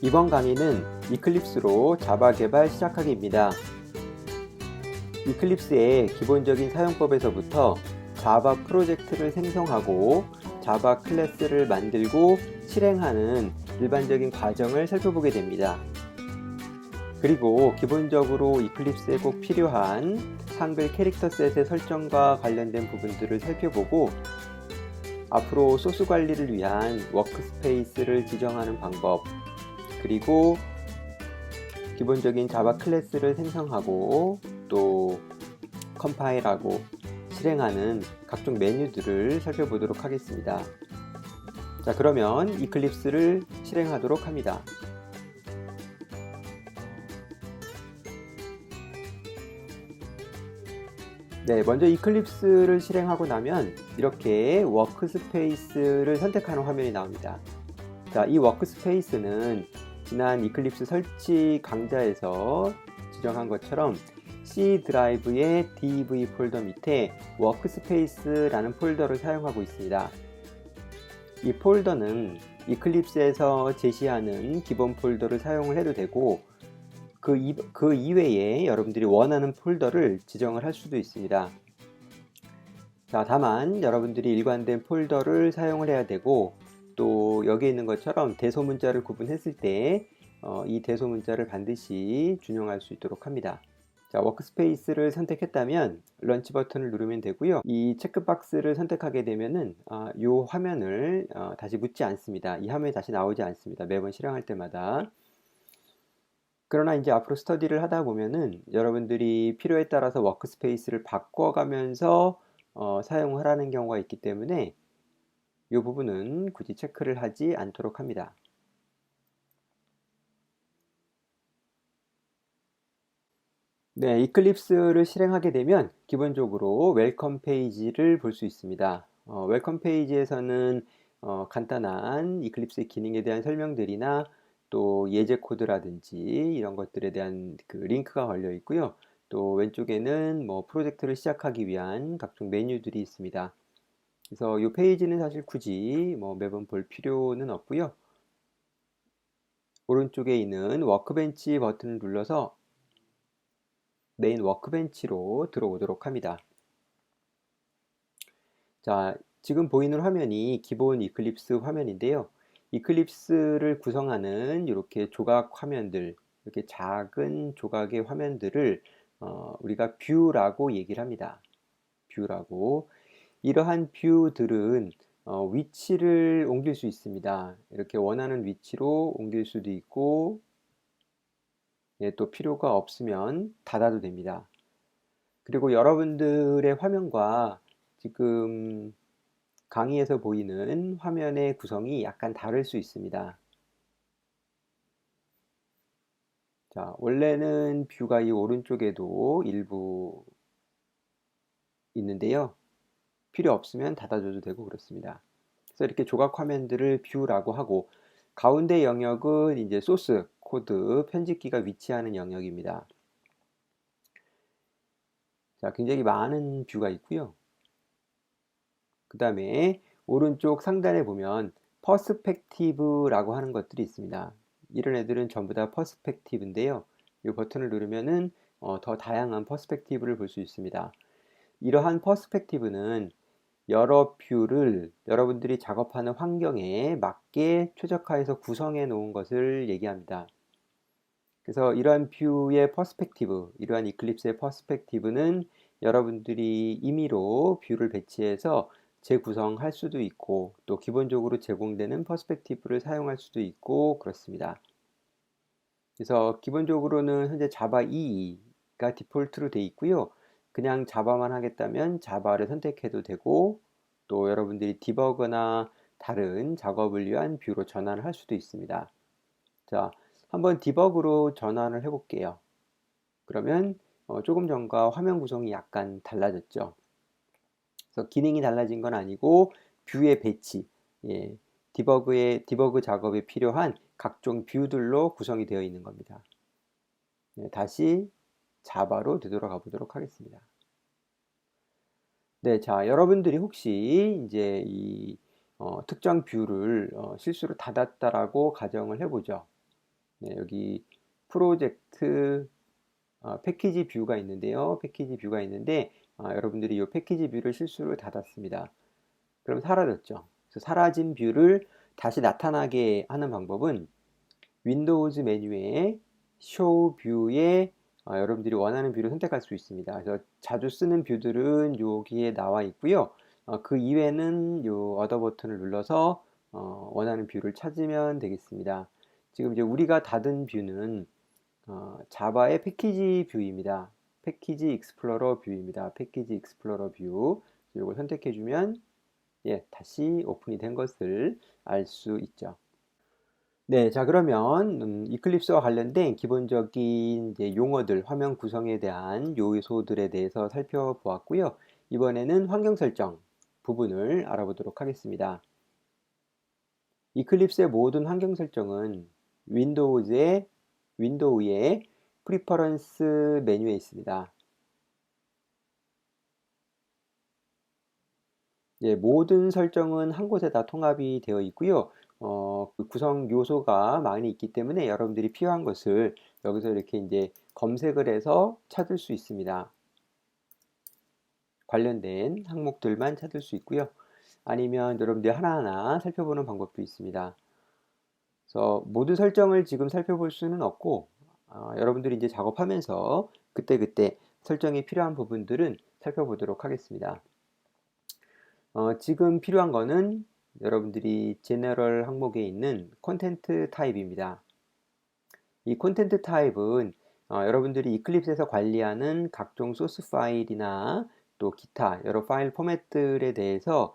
이번 강의는 이클립스로 자바 개발 시작하기입니다. 이클립스의 기본적인 사용법에서부터 자바 프로젝트를 생성하고 자바 클래스를 만들고 실행하는 일반적인 과정을 살펴보게 됩니다. 그리고 기본적으로 이클립스에 꼭 필요한 한글 캐릭터 셋의 설정과 관련된 부분들을 살펴보고 앞으로 소스 관리를 위한 워크스페이스를 지정하는 방법, 그리고 기본적인 자바 클래스를 생성하고 또 컴파일하고 실행하는 각종 메뉴들을 살펴보도록 하겠습니다. 자, 그러면 이클립스를 실행하도록 합니다. 네, 먼저 이클립스를 실행하고 나면 이렇게 워크스페이스를 선택하는 화면이 나옵니다. 자, 이 워크스페이스는 지난 이클립스 설치 강좌에서 지정한 것처럼 C 드라이브의 DEV 폴더 밑에 워크스페이스라는 폴더를 사용하고 있습니다. 이 폴더는 이클립스에서 제시하는 기본 폴더를 사용을 해도 되고 그 이외에 여러분들이 원하는 폴더를 지정을 할 수도 있습니다. 자, 다만 여러분들이 일관된 폴더를 사용을 해야 되고 또 여기에 있는 것처럼 대소문자를 구분했을 때 이 대소문자를 반드시 준용할 수 있도록 합니다. 자, 워크스페이스를 선택했다면 런치 버튼을 누르면 되고요. 이 체크박스를 선택하게 되면은 이 화면을 다시 묻지 않습니다. 이 화면이 다시 나오지 않습니다. 매번 실행할 때마다. 그러나 이제 앞으로 스터디를 하다 보면은 여러분들이 필요에 따라서 워크스페이스를 바꿔가면서 사용을 하는 경우가 있기 때문에 이 부분은 굳이 체크를 하지 않도록 합니다. 네, 이클립스를 실행하게 되면 기본적으로 웰컴 페이지를 볼 수 있습니다. 웰컴 페이지에서는 간단한 이클립스의 기능에 대한 설명들이나 또 예제 코드라든지 이런 것들에 대한 그 링크가 걸려 있고요. 또 왼쪽에는 뭐 프로젝트를 시작하기 위한 각종 메뉴들이 있습니다. 그래서 이 페이지는 사실 굳이 뭐 매번 볼 필요는 없고요. 오른쪽에 있는 워크벤치 버튼을 눌러서 메인 워크벤치로 들어오도록 합니다. 자, 지금 보이는 화면이 기본 이클립스 화면인데요. 이클립스를 구성하는 이렇게 조각 화면들, 이렇게 작은 조각의 화면들을 우리가 뷰라고 얘기를 합니다. 뷰라고. 이러한 뷰들은 위치를 옮길 수 있습니다. 이렇게 원하는 위치로 옮길 수도 있고 또 필요가 없으면 닫아도 됩니다. 그리고 여러분들의 화면과 지금 강의에서 보이는 화면의 구성이 약간 다를 수 있습니다. 자, 원래는 뷰가 이 오른쪽에도 일부 있는데요. 필요 없으면 닫아줘도 되고 그렇습니다. 그래서 이렇게 조각 화면들을 뷰라고 하고 가운데 영역은 이제 소스 코드 편집기가 위치하는 영역입니다. 자, 굉장히 많은 뷰가 있고요. 그 다음에 오른쪽 상단에 보면 퍼스펙티브라고 하는 것들이 있습니다. 이런 애들은 전부 다 퍼스펙티브인데요. 이 버튼을 누르면은 더 다양한 퍼스펙티브를 볼 수 있습니다. 이러한 퍼스펙티브는 여러 뷰를 여러분들이 작업하는 환경에 맞게 최적화해서 구성해 놓은 것을 얘기합니다. 그래서 이러한 뷰의 퍼스펙티브, 이러한 이클립스의 퍼스펙티브는 여러분들이 임의로 뷰를 배치해서 재구성할 수도 있고 또 기본적으로 제공되는 퍼스펙티브를 사용할 수도 있고 그렇습니다. 그래서 기본적으로는 현재 자바 2가 디폴트로 되어 있고요. 그냥 자바만 하겠다면 자바를 선택해도 되고 또 여러분들이 디버거나 다른 작업을 위한 뷰로 전환을 할 수도 있습니다. 자, 한번 디버그로 전환을 해볼게요. 그러면 조금 전과 화면 구성이 약간 달라졌죠. 그래서 기능이 달라진 건 아니고 뷰의 배치, 예, 디버그 작업에 필요한 각종 뷰들로 구성이 되어 있는 겁니다. 다시 자바로 되돌아가 보도록 하겠습니다. 네, 자, 여러분들이 혹시 이제 이 특정 뷰를 실수로 닫았다라고 가정을 해보죠. 네, 여기 프로젝트 패키지 뷰가 있는데요. 패키지 뷰가 있는데 여러분들이 이 패키지 뷰를 실수로 닫았습니다. 그럼 사라졌죠. 그래서 사라진 뷰를 다시 나타나게 하는 방법은 윈도우즈 메뉴에 쇼 뷰에 여러분들이 원하는 뷰를 선택할 수 있습니다. 그래서 자주 쓰는 뷰들은 여기에 나와 있고요. 그 이외에는 요 어더 버튼을 눌러서 원하는 뷰를 찾으면 되겠습니다. 지금 이제 우리가 닫은 뷰는 자바의 패키지 뷰입니다. 패키지 익스플로러 뷰입니다. 패키지 익스플로러 뷰. 이걸 선택해주면 예, 다시 오픈이 된 것을 알 수 있죠. 네, 자 그러면 이클립스와 관련된 기본적인 이제 용어들, 화면 구성에 대한 요소들에 대해서 살펴보았고요. 이번에는 환경 설정 부분을 알아보도록 하겠습니다. 이클립스의 모든 환경 설정은 윈도우의 프리퍼런스 메뉴에 있습니다. 예, 모든 설정은 한 곳에 다 통합이 되어 있고요. 그 구성 요소가 많이 있기 때문에 여러분들이 필요한 것을 여기서 이렇게 이제 검색을 해서 찾을 수 있습니다. 관련된 항목들만 찾을 수 있고요. 아니면 여러분들이 하나하나 살펴보는 방법도 있습니다. 그래서 모든 설정을 지금 살펴볼 수는 없고, 여러분들이 이제 작업하면서 그때그때 설정이 필요한 부분들은 살펴보도록 하겠습니다. 지금 필요한 거는 여러분들이 제너럴 항목에 있는 콘텐트 타입입니다. 이 콘텐트 타입은 여러분들이 이클립스에서 관리하는 각종 소스 파일이나 또 기타 여러 파일 포맷들에 대해서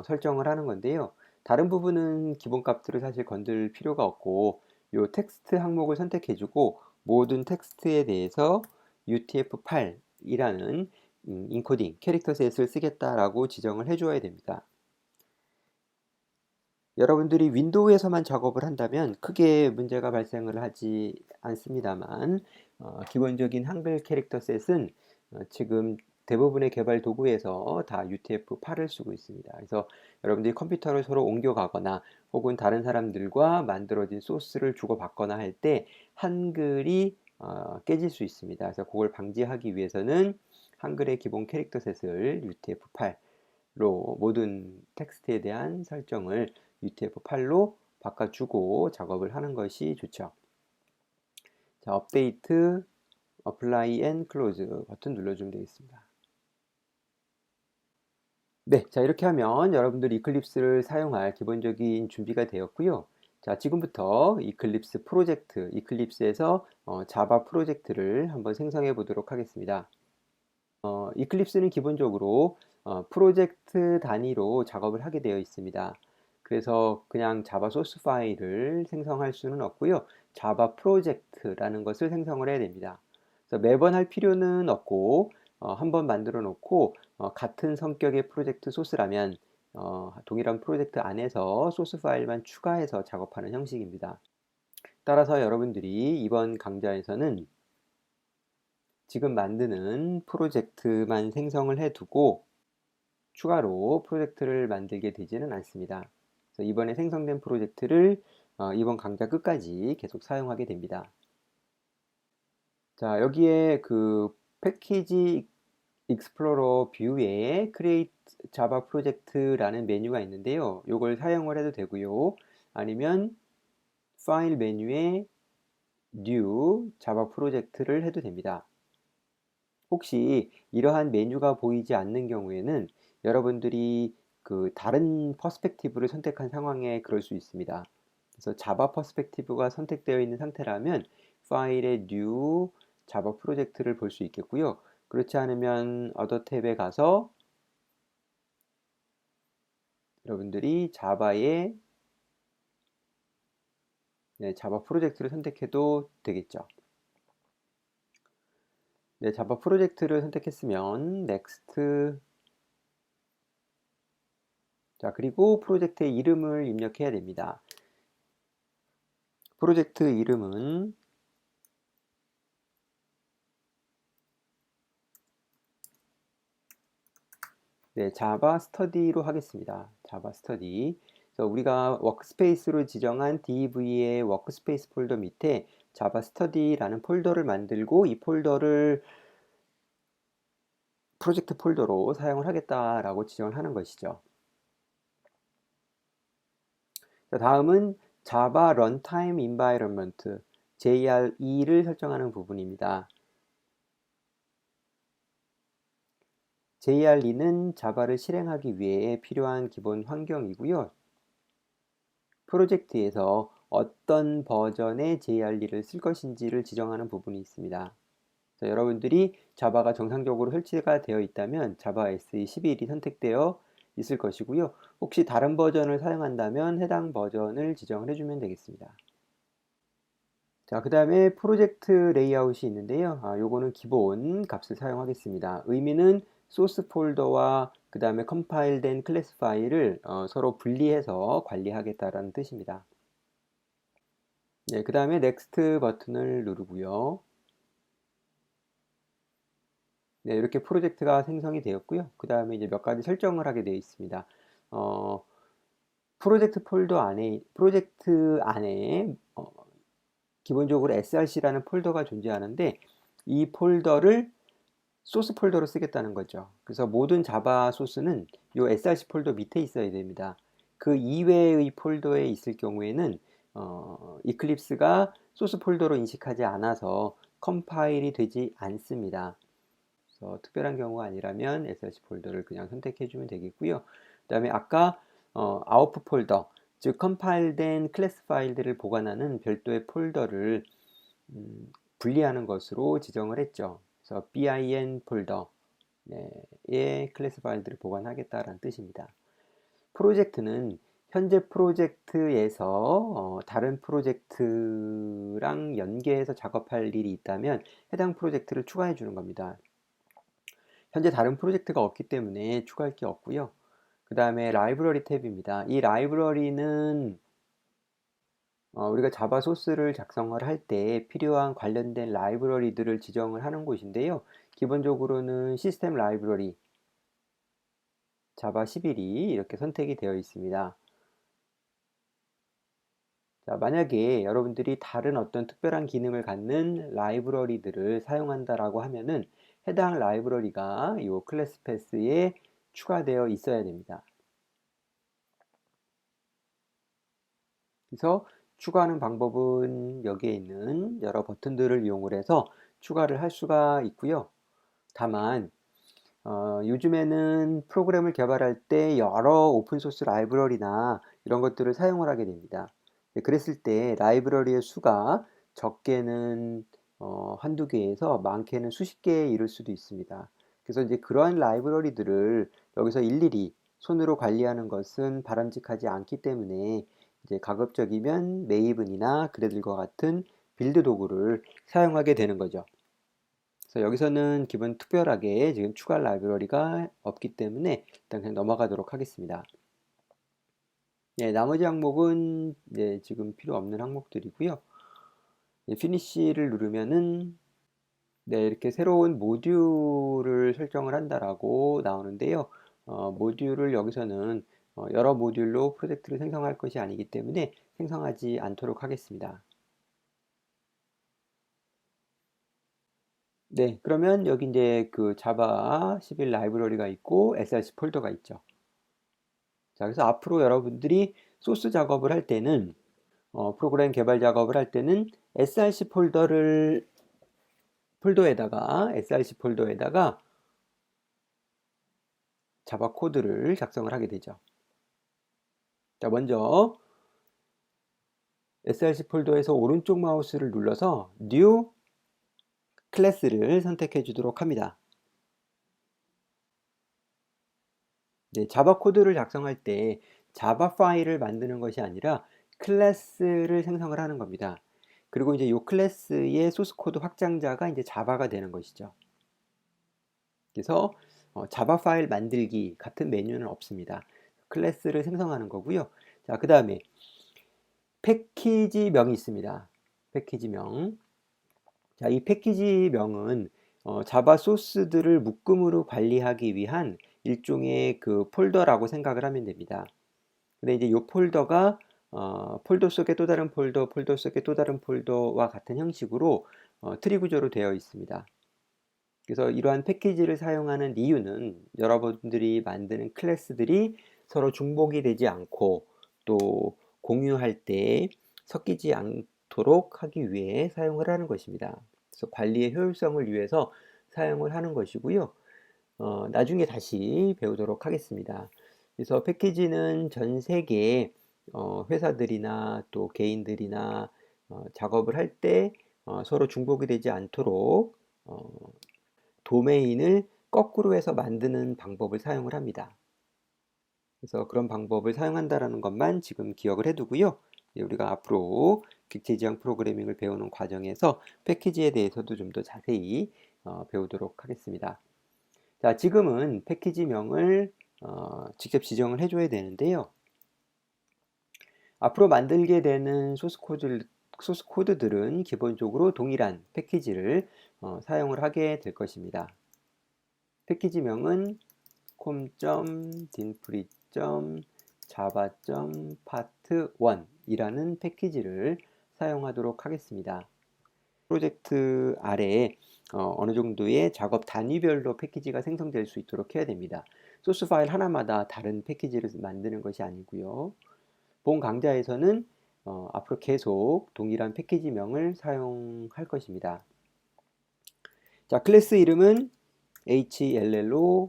설정을 하는 건데요. 다른 부분은 기본 값들을 사실 건들 필요가 없고 이 텍스트 항목을 선택해주고 모든 텍스트에 대해서 UTF-8이라는 인코딩 캐릭터 셋을 쓰겠다라고 지정을 해줘야 됩니다. 여러분들이 윈도우에서만 작업을 한다면 크게 문제가 발생을 하지 않습니다만 기본적인 한글 캐릭터 셋은 지금 대부분의 개발 도구에서 다 UTF-8을 쓰고 있습니다. 그래서 여러분들이 컴퓨터를 서로 옮겨가거나 혹은 다른 사람들과 만들어진 소스를 주고받거나 할 때 한글이 깨질 수 있습니다. 그래서 그걸 방지하기 위해서는 한글의 기본 캐릭터 셋을 UTF-8로 모든 텍스트에 대한 설정을 UTF-8로 바꿔주고 작업을 하는 것이 좋죠. 자, 업데이트, 어플라이 앤 클로즈 버튼 눌러주면 되겠습니다. 네, 자 이렇게 하면 여러분들 이클립스를 사용할 기본적인 준비가 되었고요. 자, 지금부터 이클립스 프로젝트, 이클립스에서 자바 프로젝트를 한번 생성해 보도록 하겠습니다. 이클립스는 기본적으로 프로젝트 단위로 작업을 하게 되어 있습니다. 그래서 그냥 자바 소스 파일을 생성할 수는 없고요. 자바 프로젝트라는 것을 생성을 해야 됩니다. 그래서 매번 할 필요는 없고 한번 만들어 놓고 같은 성격의 프로젝트 소스라면 동일한 프로젝트 안에서 소스 파일만 추가해서 작업하는 형식입니다. 따라서 여러분들이 이번 강좌에서는 지금 만드는 프로젝트만 생성을 해두고 추가로 프로젝트를 만들게 되지는 않습니다. 그래서 이번에 생성된 프로젝트를 이번 강좌 끝까지 계속 사용하게 됩니다. 자, 여기에 그 패키지 익스플로러 뷰에 Create Java Project라는 메뉴가 있는데요. 이걸 사용을 해도 되고요. 아니면 파일 메뉴에 New Java Project를 해도 됩니다. 혹시 이러한 메뉴가 보이지 않는 경우에는 여러분들이 그 다른 퍼스펙티브를 선택한 상황에 그럴 수 있습니다. 그래서 자바 퍼스펙티브가 선택되어 있는 상태라면 파일의 new 자바 프로젝트를 볼 수 있겠고요. 그렇지 않으면 other 탭에 가서 여러분들이 자바의 자바 프로젝트를 선택해도 되겠죠. 네, 자바 프로젝트를 선택했으면 next. 자, 그리고 프로젝트의 이름을 입력해야 됩니다. 프로젝트 이름은 자바 스터디로 하겠습니다. 자바 스터디. 그래서 우리가 워크스페이스로 지정한 DV의 워크스페이스 폴더 밑에 자바 스터디라는 폴더를 만들고 이 폴더를 프로젝트 폴더로 사용을 하겠다라고 지정을 하는 것이죠. 자, 다음은 자바 런타임 인바이러먼트 JRE를 설정하는 부분입니다. JRE는 자바를 실행하기 위해 필요한 기본 환경이고요. 프로젝트에서 어떤 버전의 JRE를 쓸 것인지를 지정하는 부분이 있습니다. 자, 여러분들이 자바가 정상적으로 설치가 되어 있다면 자바 SE 11이 선택되어 있을 것이고요. 혹시 다른 버전을 사용한다면 해당 버전을 지정을 해주면 되겠습니다. 자, 그 다음에 프로젝트 레이아웃이 있는데요. 요거는 기본 값을 사용하겠습니다. 의미는 소스 폴더와 그 다음에 컴파일된 클래스 파일을 서로 분리해서 관리하겠다라는 뜻입니다. 네, 그 다음에 넥스트 버튼을 누르고요. 네, 이렇게 프로젝트가 생성이 되었고요. 그 다음에 이제 몇 가지 설정을 하게 되어 있습니다. 프로젝트 안에 기본적으로 src라는 폴더가 존재하는데 이 폴더를 소스 폴더로 쓰겠다는 거죠. 그래서 모든 자바 소스는 이 src 폴더 밑에 있어야 됩니다. 그 이외의 폴더에 있을 경우에는 이클립스가 소스 폴더로 인식하지 않아서 컴파일이 되지 않습니다. 그래서 특별한 경우가 아니라면 src 폴더를 그냥 선택해 주면 되겠고요. 그 다음에 아까 아웃풋 폴더, 즉 컴파일된 클래스 파일들을 보관하는 별도의 폴더를 분리하는 것으로 지정을 했죠. 그래서 bin 폴더에 클래스 파일들을 보관하겠다라는 뜻입니다. 프로젝트는 현재 프로젝트에서 다른 프로젝트랑 연계해서 작업할 일이 있다면 해당 프로젝트를 추가해 주는 겁니다. 현재 다른 프로젝트가 없기 때문에 추가할 게 없고요. 그 다음에 라이브러리 탭입니다. 이 라이브러리는 우리가 자바 소스를 작성을 할 때 필요한 관련된 라이브러리들을 지정을 하는 곳인데요. 기본적으로는 시스템 라이브러리 자바 11이 이렇게 선택이 되어 있습니다. 자, 만약에 여러분들이 다른 어떤 특별한 기능을 갖는 라이브러리들을 사용한다라고 하면은 해당 라이브러리가 이 클래스 패스에 추가되어 있어야 됩니다. 그래서 추가하는 방법은 여기에 있는 여러 버튼들을 이용을 해서 추가를 할 수가 있고요. 다만 요즘에는 프로그램을 개발할 때 여러 오픈소스 라이브러리나 이런 것들을 사용을 하게 됩니다. 그랬을 때 라이브러리의 수가 적게는 한두 개에서 많게는 수십 개에 이를 수도 있습니다. 그래서 이제 그러한 라이브러리들을 여기서 일일이 손으로 관리하는 것은 바람직하지 않기 때문에 이제 가급적이면 메이븐이나 그래들과 같은 빌드 도구를 사용하게 되는 거죠. 그래서 여기서는 기본 특별하게 지금 추가 라이브러리가 없기 때문에 일단 그냥 넘어가도록 하겠습니다. 네, 나머지 항목은 지금 필요 없는 항목들이고요. 피니쉬를 누르면은 이렇게 새로운 모듈을 설정을 한다라고 나오는데요. 모듈을 여기서는 여러 모듈로 프로젝트를 생성할 것이 아니기 때문에 생성하지 않도록 하겠습니다. 네, 그러면 여기 이제 그 자바 11 라이브러리가 있고 src 폴더가 있죠. 자, 그래서 앞으로 여러분들이 소스 작업을 할 때는 프로그램 개발 작업을 할 때는 src 폴더에다가 자바 코드를 작성을 하게 되죠. 자, 먼저 src 폴더에서 오른쪽 마우스를 눌러서 New 클래스를 선택해 주도록 합니다. 네, 자바 코드를 작성할 때 자바 파일을 만드는 것이 아니라 클래스를 생성을 하는 겁니다. 그리고 이제 이 클래스의 소스 코드 확장자가 이제 자바가 되는 것이죠. 그래서 자바 파일 만들기 같은 메뉴는 없습니다. 클래스를 생성하는 거고요. 자, 그 다음에 패키지명이 있습니다. 패키지명. 자, 이 패키지명은 자바 소스들을 묶음으로 관리하기 위한 일종의 그 폴더라고 생각을 하면 됩니다. 근데 이제 이 폴더가 폴더 속에 또 다른 폴더, 폴더 속에 또 다른 폴더와 같은 형식으로 트리 구조로 되어 있습니다. 그래서 이러한 패키지를 사용하는 이유는 여러분들이 만드는 클래스들이 서로 중복이 되지 않고 또 공유할 때 섞이지 않도록 하기 위해 사용을 하는 것입니다. 그래서 관리의 효율성을 위해서 사용을 하는 것이고요. 나중에 다시 배우도록 하겠습니다. 그래서 패키지는 전 세계 회사들이나 또 개인들이나 작업을 할 때 서로 중복이 되지 않도록 도메인을 거꾸로 해서 만드는 방법을 사용을 합니다. 그래서 그런 방법을 사용한다는 것만 지금 기억을 해두고요. 우리가 앞으로 객체지향 프로그래밍을 배우는 과정에서 패키지에 대해서도 좀 더 자세히 배우도록 하겠습니다. 자, 지금은 패키지명을 직접 지정을 해줘야 되는데요. 앞으로 만들게 되는 소스 코드들은 기본적으로 동일한 패키지를 사용을 하게 될 것입니다. 패키지명은 com.dinfree.java.part1 이라는 패키지를 사용하도록 하겠습니다. 프로젝트 아래에 어느 정도의 작업 단위별로 패키지가 생성될 수 있도록 해야 됩니다. 소스 파일 하나마다 다른 패키지를 만드는 것이 아니고요. 본 강좌에서는 앞으로 계속 동일한 패키지명을 사용할 것입니다. 자, 클래스 이름은 HLLO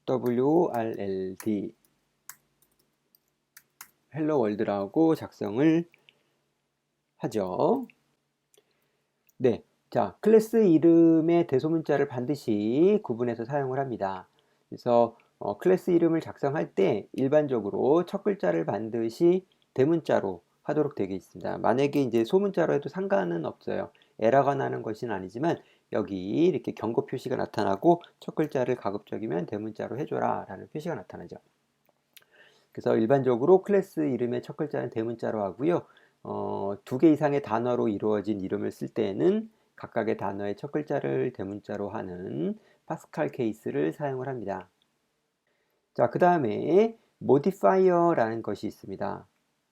WRLD 헬로 월드라고 작성을 하죠. 네, 자, 클래스 이름의 대소문자를 반드시 구분해서 사용을 합니다. 그래서 클래스 이름을 작성할 때 일반적으로 첫 글자를 반드시 대문자로 하도록 되어 있습니다. 만약에 이제 소문자로 해도 상관은 없어요. 에러가 나는 것은 아니지만 여기 이렇게 경고 표시가 나타나고 첫 글자를 가급적이면 대문자로 해줘라 라는 표시가 나타나죠. 그래서 일반적으로 클래스 이름의 첫 글자는 대문자로 하고요. 2개 이상의 단어로 이루어진 이름을 쓸 때에는 각각의 단어의 첫 글자를 대문자로 하는 파스칼 케이스를 사용을 합니다. 자, 그 다음에 modifier라는 것이 있습니다.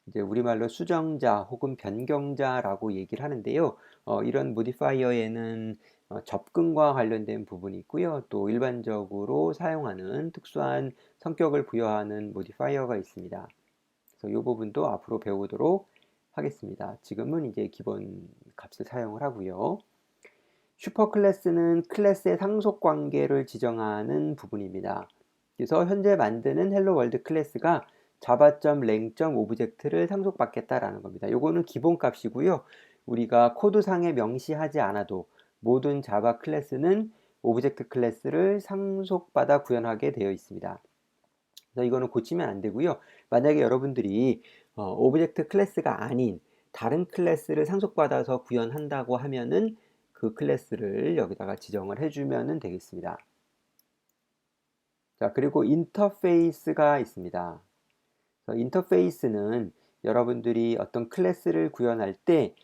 이제 우리말로 수정자 혹은 변경자라고 얘기를 하는데요. 이런 modifier에는 접근과 관련된 부분이 있고요. 또 일반적으로 사용하는 특수한 성격을 부여하는 modifier가 있습니다. 그래서 이 부분도 앞으로 배우도록 하겠습니다. 지금은 이제 기본 값을 사용을 하고요. 슈퍼 클래스는 클래스의 상속 관계를 지정하는 부분입니다. 그래서 현재 만드는 헬로 월드 클래스가 java.len.object를 상속받겠다라는 겁니다. 요거는 기본 값이고요. 우리가 코드상에 명시하지 않아도 모든 자바 클래스는 오브젝트 클래스를 상속받아 구현하게 되어 있습니다. 그래서 이거는 고치면 안 되고요. 만약에 여러분들이 오브젝트 클래스가 아닌 다른 클래스를 상속받아서 구현한다고 하면은 그 클래스를 여기다가 지정을 해주면 되겠습니다. 자, 그리고 인터페이스가 있습니다. 인터페이스는 여러분들이 어떤 클래스를 구현할 때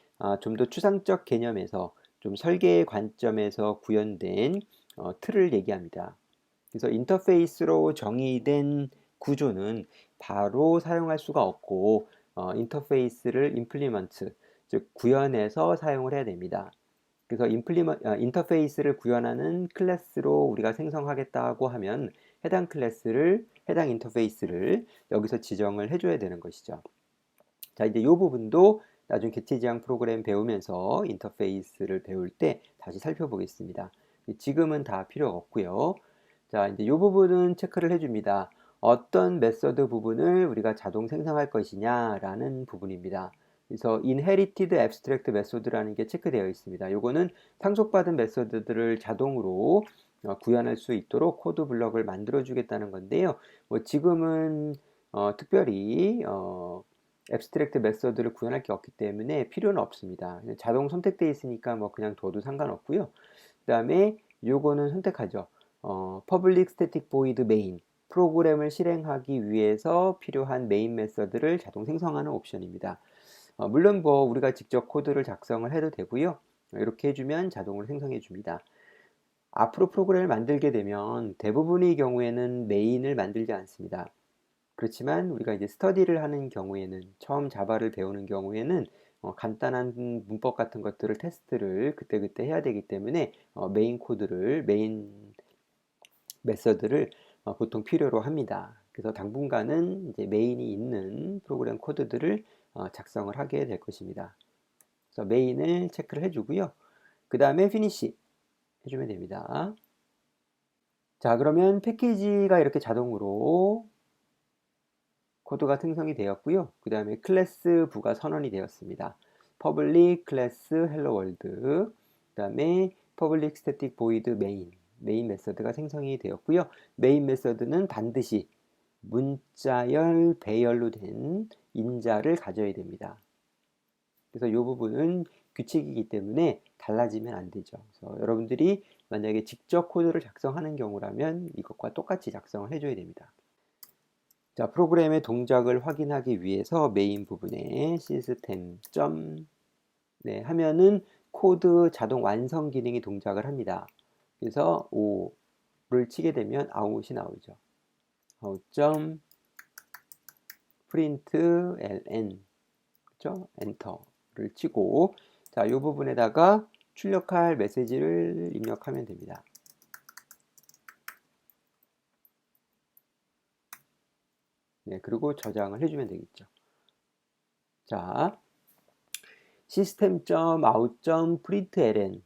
좀 더 추상적 개념에서 좀 설계의 관점에서 구현된 틀을 얘기합니다. 그래서 인터페이스로 정의된 구조는 바로 사용할 수가 없고 인터페이스를 임플리먼트, 즉 구현해서 사용을 해야 됩니다. 그래서 인터페이스를 구현하는 클래스로 우리가 생성하겠다고 하면 해당 인터페이스를 여기서 지정을 해줘야 되는 것이죠. 자, 이제 이 부분도 나중 객체지향 프로그램 배우면서 인터페이스를 배울 때 다시 살펴보겠습니다. 지금은 다 필요 없고요. 자, 이제 이 부분은 체크를 해줍니다. 어떤 메서드 부분을 우리가 자동 생성할 것이냐라는 부분입니다. 그래서 inherited abstract method라는 게 체크되어 있습니다. 요거는 상속받은 메서드들을 자동으로 구현할 수 있도록 코드 블럭을 만들어 주겠다는 건데요. 뭐 지금은 특별히 abstract 메서드를 구현할 게 없기 때문에 필요는 없습니다. 자동 선택되어 있으니까 뭐 그냥 둬도 상관없고요. 그 다음에 요거는 선택하죠. public static void main 프로그램을 실행하기 위해서 필요한 메인 메서드를 자동 생성하는 옵션입니다. 물론 뭐 우리가 직접 코드를 작성을 해도 되고요. 이렇게 해주면 자동으로 생성해 줍니다. 앞으로 프로그램을 만들게 되면 대부분의 경우에는 메인을 만들지 않습니다. 그렇지만 우리가 이제 스터디를 하는 경우에는 처음 자바를 배우는 경우에는 간단한 문법 같은 것들을 테스트를 그때그때 해야 되기 때문에 메인 메서드를 보통 필요로 합니다. 그래서 당분간은 이제 메인이 있는 프로그램 코드들을 작성을 하게 될 것입니다. 그래서 메인을 체크를 해주고요. 그 다음에 피니시 해주면 됩니다. 자, 그러면 패키지가 이렇게 자동으로 코드가 생성이 되었고요. 그 다음에 클래스 부가 선언이 되었습니다. public class hello world, 그 다음에 public static void 메인 메서드가 생성이 되었고요. 메인 메서드는 반드시 문자열, 배열로 된 인자를 가져야 됩니다. 그래서 이 부분은 규칙이기 때문에 달라지면 안 되죠. 그래서 여러분들이 만약에 직접 코드를 작성하는 경우라면 이것과 똑같이 작성을 해줘야 됩니다. 자, 프로그램의 동작을 확인하기 위해서 메인 부분에 시스템 네, 하면은 코드 자동 완성 기능이 동작을 합니다. 그래서 5를 치게 되면 아웃이 나오죠. 아웃 print ln, 그렇죠? 엔터를 치고, 자, 이 부분에다가 출력할 메시지를 입력하면 됩니다. 네, 그리고 저장을 해주면 되겠죠. 자, system.out.println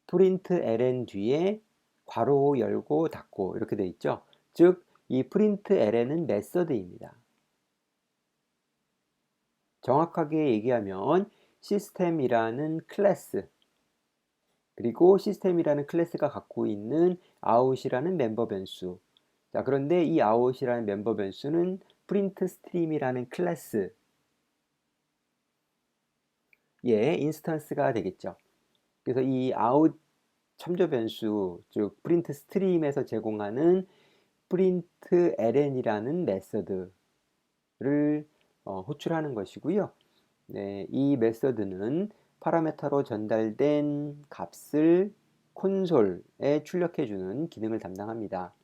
println 뒤에 괄호 열고 닫고 이렇게 되어 있죠. 즉, 이 println은 메서드입니다. 정확하게 얘기하면 시스템이라는 클래스, 그리고 시스템이라는 클래스가 갖고 있는 out이라는 멤버 변수. 자, 그런데 이 out이라는 멤버 변수는 printstream이라는 클래스의 인스턴스가 되겠죠. 그래서 이 out 참조 변수, 즉 printstream에서 제공하는 println이라는 메서드를 호출하는 것이고요. 네, 이 메서드는 파라메터로 전달된 값을 콘솔에 출력해주는 기능을 담당합니다.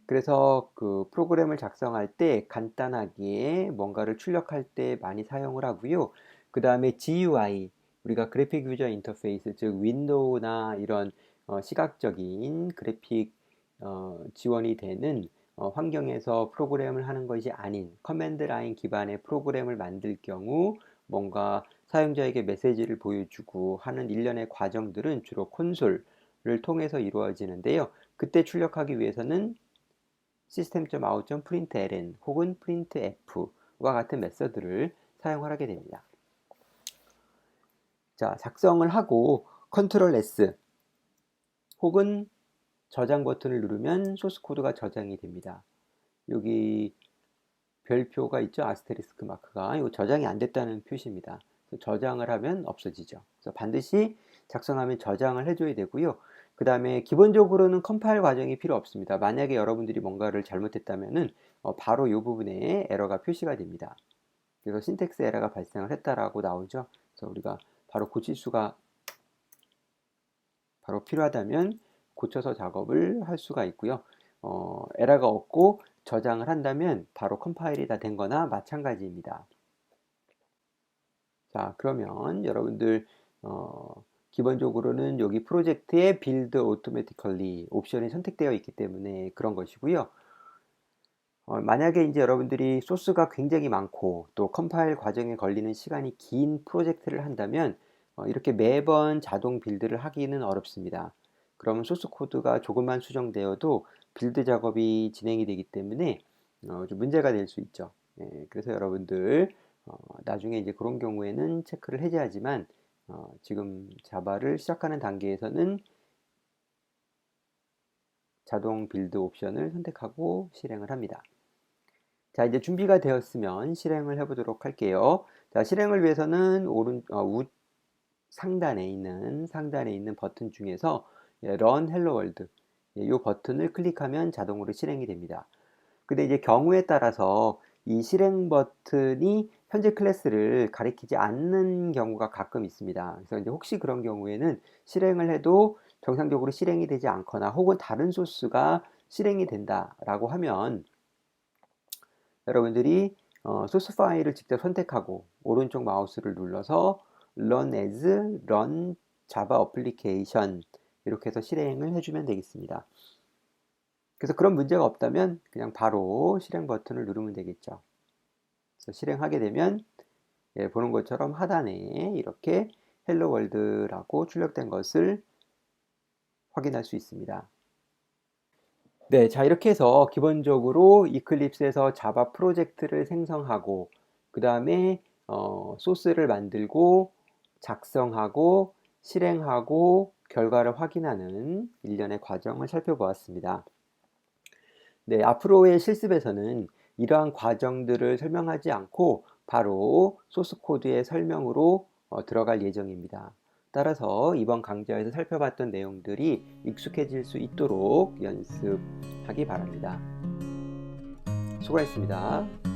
그래서 그 프로그램을 작성할 때 간단하게 뭔가를 출력할 때 많이 사용을 하고요. 그 다음에 GUI, 우리가 그래픽 유저 인터페이스, 즉 윈도우나 이런 시각적인 그래픽 지원이 되는 환경에서 프로그램을 하는 것이 아닌 커맨드 라인 기반의 프로그램을 만들 경우 뭔가 사용자에게 메시지를 보여주고 하는 일련의 과정들은 주로 콘솔을 통해서 이루어지는데요. 그때 출력하기 위해서는 system.out.println 혹은 printf와 같은 메서드를 사용하게 됩니다. 자, 작성을 하고 컨트롤 S 혹은 저장 버튼을 누르면 소스 코드가 저장이 됩니다. 여기 별표가 있죠. 아스테리스크 마크가. 이거 저장이 안 됐다는 표시입니다. 저장을 하면 없어지죠. 그래서 반드시 작성하면 저장을 해줘야 되고요. 그 다음에 기본적으로는 컴파일 과정이 필요 없습니다. 만약에 여러분들이 뭔가를 잘못했다면은 바로 이 부분에 에러가 표시가 됩니다. 그래서 신텍스 에러가 발생을 했다라고 나오죠. 그래서 우리가 바로 고칠 수가 바로 필요하다면 고쳐서 작업을 할 수가 있고요. 에러가 없고 저장을 한다면 바로 컴파일이 다 된 거나 마찬가지입니다. 자, 그러면 여러분들 기본적으로는 여기 프로젝트에 Build Automatically 옵션이 선택되어 있기 때문에 그런 것이고요. 만약에 이제 여러분들이 소스가 굉장히 많고 또 컴파일 과정에 걸리는 시간이 긴 프로젝트를 한다면 이렇게 매번 자동 빌드를 하기는 어렵습니다. 그러면 소스 코드가 조금만 수정되어도 빌드 작업이 진행이 되기 때문에 좀 문제가 될 수 있죠. 예, 그래서 여러분들 나중에 이제 그런 경우에는 체크를 해제하지만 지금 자바를 시작하는 단계에서는 자동 빌드 옵션을 선택하고 실행을 합니다. 자, 이제 준비가 되었으면 실행을 해보도록 할게요. 자, 실행을 위해서는 상단에 있는 버튼 중에서 Run Hello World 이 버튼을 클릭하면 자동으로 실행이 됩니다. 근데 이제 경우에 따라서 이 실행 버튼이 현재 클래스를 가리키지 않는 경우가 가끔 있습니다. 그래서 이제 혹시 그런 경우에는 실행을 해도 정상적으로 실행이 되지 않거나 혹은 다른 소스가 실행이 된다라고 하면 여러분들이 소스 파일을 직접 선택하고 오른쪽 마우스를 눌러서 Run as Run Java Application 이렇게 해서 실행을 해주면 되겠습니다. 그래서 그런 문제가 없다면 그냥 바로 실행 버튼을 누르면 되겠죠. 그래서 실행하게 되면 보는 것처럼 하단에 이렇게 헬로 월드라고 출력된 것을 확인할 수 있습니다. 네, 자 이렇게 해서 기본적으로 이클립스에서 자바 프로젝트를 생성하고 그 다음에 소스를 만들고 작성하고 실행하고 결과를 확인하는 일련의 과정을 살펴보았습니다. 네, 앞으로의 실습에서는 이러한 과정들을 설명하지 않고 바로 소스 코드의 설명으로 들어갈 예정입니다. 따라서 이번 강좌에서 살펴봤던 내용들이 익숙해질 수 있도록 연습하기 바랍니다. 수고하셨습니다.